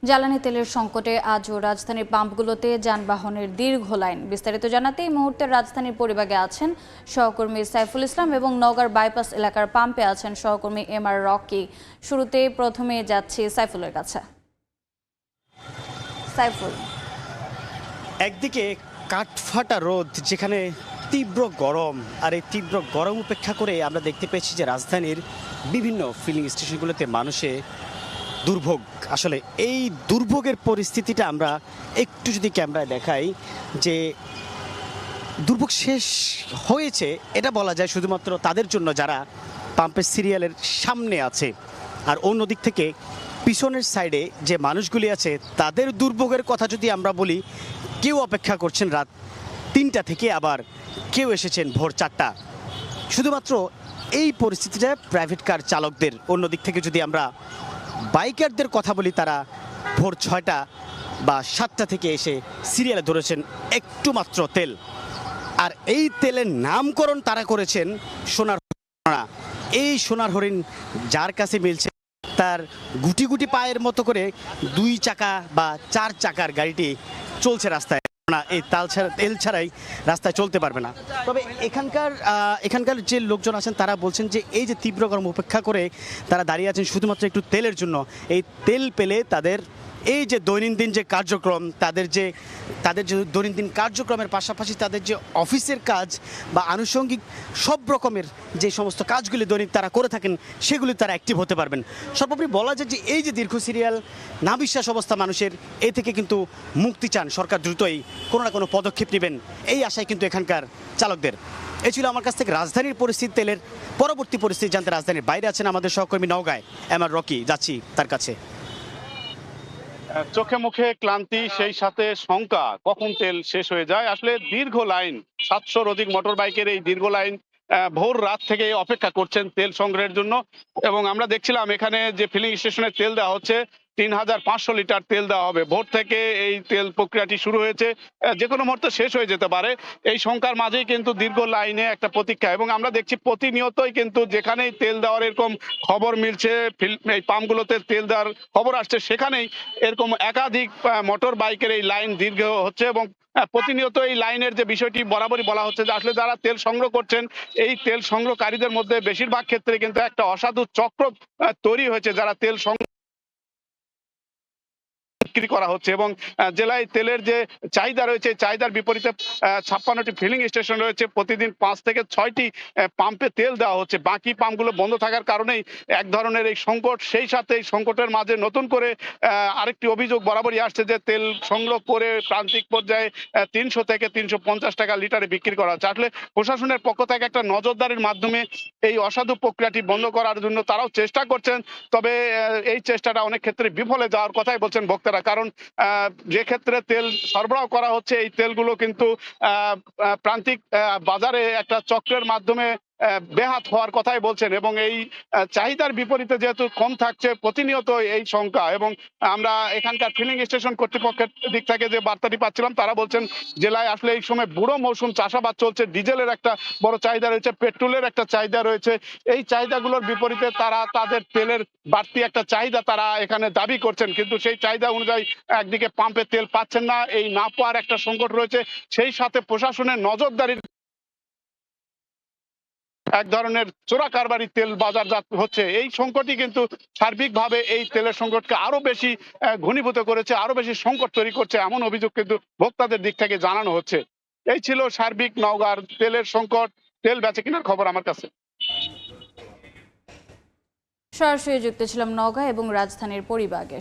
জ্বালানি তেলের সংকটে আজও রাজধানীর পাম্পগুলোতে যানবাহনের দীর্ঘ লাইন। বিস্তারিত জানাতে এই মুহূর্তে রাজধানীর পরিবাগে আছেন সহকর্মী সাইফুল ইসলাম এবং নওগাঁর বাইপাস এলাকার পাম্পে আছেন সহকর্মী এম.আর. রকি। প্রথমে যাচ্ছি সাইফুলের কাছে। সাইফুল, একদিকে কাঠফাটা রোদ, যেখানে তীব্র গরম, আর এই তীব্র গরম উপেক্ষা করে আমরা দেখতে পেয়েছি যে রাজধানীর বিভিন্ন ফিলিং স্টেশনগুলোতে মানুষে দুর্ভোগ। আসলে এই দুর্ভোগের পরিস্থিতিটা আমরা একটু যদি ক্যামেরায় দেখাই, যে দুর্ভোগ শেষ হয়েছে এটা বলা যায় শুধুমাত্র তাদের জন্য যারা পাম্পের সিরিয়ালের সামনে আছে, আর অন্য দিক থেকে পিছনের সাইডে যে মানুষগুলি আছে তাদের দুর্ভোগের কথা যদি আমরা বলি, কেউ অপেক্ষা করছেন রাত 3টা থেকে, আবার কেউ এসেছেন ভোর 4টা। শুধুমাত্র এই পরিস্থিতিটা প্রাইভেট কার চালকদের। অন্য দিক থেকে যদি আমরা বাইকারদের কথা বলি, তারা ভোর 6টা বা 7টা থেকে এসে সিরিয়ালে ধরেছেন একটু মাত্র তেল। আর এই তেলের নামকরণ তারা করেছেন সোনার হরিণ। এই সোনার হরিণ যার কাছে মিলছে, তার গুটি গুটি পায়ের মতো করে 2 চাকা বা 4 চাকার গাড়িটি চলছে রাস্তায় না, এই তেল ছাড়াই রাস্তায় চলতে পারবে না। তবে এখানকার যে লোকজন আছেন তারা বলছেন যে এই যে তীব্র গরম উপেক্ষা করে তারা দাঁড়িয়ে আছেন শুধুমাত্র একটু তেলের জন্য। এই তেল পেলে তাদের এই যে দৈনন্দিন যে কার্যক্রম, তাদের যে দৈনন্দিন কার্যক্রমের পাশাপাশি তাদের যে অফিসের কাজ বা আনুষঙ্গিক সব রকমের যে সমস্ত কাজগুলি দৈনিক তারা করে থাকেন, সেগুলি তারা অ্যাক্টিভ হতে পারবেন। সর্বোপরি বলা যায় যে এই যে দীর্ঘ সিরিয়াল, না বিশ্বাস অবস্থা মানুষের, এ থেকে কিন্তু মুক্তি চান সরকার। দ্রুতই কোনো না কোনো পদক্ষেপ নেবেন এই আশায় কিন্তু এখানকার চালকদের। এই ছিল আমার কাছ থেকে রাজধানীর পরিস্থিতি। তেলের পরবর্তী পরিস্থিতি জানতে রাজধানীর বাইরে আছেন আমাদের সহকর্মী নওগাঁয় এম.আর. রকি, যাচ্ছি তার কাছে। চোখে মুখে ক্লান্তি, সেই সাথে শঙ্কা কখন তেল শেষ হয়ে যায়। আসলে দীর্ঘ লাইন, 700-র অধিক মোটর বাইকের এই দীর্ঘ লাইন ভোর রাত থেকে অপেক্ষা করছেন তেল সংগ্রহের জন্য। এবং আমরা দেখছিলাম এখানে যে ফিলিং স্টেশনে তেল দেওয়া হচ্ছে, 3500 লিটার তেল দেওয়া হবে। ভোর থেকে এই তেল প্রক্রিয়াটি শুরু হয়েছে, যে কোনো মুহূর্তে শেষ হয়ে যেতে পারে। এই শঙ্কার মাঝেই কিন্তু দীর্ঘ লাইনে একটা প্রতীক্ষা। এবং আমরা দেখছি প্রতিনিয়তই কিন্তু যেখানেই তেল দেওয়ার এরকম খবর মিলছে, এই পাম্পগুলোতে তেল দেওয়ার খবর আসছে, সেখানেই এরকম একাধিক মোটর বাইকের এই লাইন দীর্ঘ হচ্ছে। এবং প্রতিনিয়ত এই লাইনের যে বিষয়টি বরাবরই বলা হচ্ছে যে আসলে যারা তেল সংগ্রহ করছেন, এই তেল সংগ্রহকারীদের মধ্যে বেশিরভাগ ক্ষেত্রে কিন্তু একটা অসাধু চক্র তৈরি হয়েছে, যারা তেল বিক্রি করা হচ্ছে। এবং জেলায় তেলের যে চাহিদা রয়েছে, চাহিদার বিপরীতে 56টি ফিলিং স্টেশন রয়েছে। প্রতিদিন 5 থেকে 6টি পাম্পে তেল দেওয়া হচ্ছে। বাকি পাম্পগুলো বন্ধ থাকার কারণেই এক ধরনের এই সংকট। সেই সাথে এই সংকটের মাঝে নতুন করে আরেকটি অভিযোগ বরাবরই আসছে যে তেল সংগ্রহ করে প্রান্তিক পর্যায়ে 300 থেকে 350 টাকা লিটারে বিক্রি করা হচ্ছে। আসলে প্রশাসনের পক্ষ থেকে একটা নজরদারির মাধ্যমে এই অসাধু প্রক্রিয়াটি বন্ধ করার জন্য তারাও চেষ্টা করছেন। তবে এই চেষ্টাটা অনেক ক্ষেত্রে বিফলে যাওয়ার কথাই বলছেন বক্তারা। কারণ যে ক্ষেত্রে তেল সরবরাহ করা হচ্ছে, এই তেলগুলো কিন্তু প্রান্তিক বাজারে একটা চক্রের মাধ্যমে বেহাত হওয়ার কথাই বলছেন। এবং এই চাহিদার বিপরীতে যেহেতু কম থাকছে, প্রতিনিয়ত এই সংখ্যা। এবং আমরা এখানকার ফিলিং স্টেশন কর্তৃপক্ষের দিক থেকে যে বার্তাটি পাচ্ছিলাম, তারা বলছেন জেলায় আসলে এই সময় বুড়ো মৌসুম, চাষাবাদ চলছে, ডিজেলের একটা বড় চাহিদা রয়েছে, পেট্রোলের একটা চাহিদা রয়েছে। এই চাহিদাগুলোর বিপরীতে তারা তাদের তেলের বাড়তি একটা চাহিদা তারা এখানে দাবি করছেন, কিন্তু সেই চাহিদা অনুযায়ী একদিকে পাম্পে তেল পাচ্ছেন না, এই না পাওয়ার একটা সংকট রয়েছে। সেই সাথে প্রশাসনের নজরদারির এক ধরনের চোরা কারবারি তেল বাজারজাত হচ্ছে। এই সংকটই কিন্তু সার্বিকভাবে এই তেলের সংকটকে আরো বেশি ঘনীভূত করেছে, আরো বেশি সংকট তৈরি করছে, এমন অভিযোগ কিন্তু ভোক্তাদের দিক থেকে জানানো হচ্ছে। এই ছিল সার্বিক নওগাঁর তেলের সংকট, তেল বেচে কেনার খবর আমার কাছে। সরাসরি যুক্ত ছিলাম নওগাঁ এবং রাজধানীর পরিবাগে।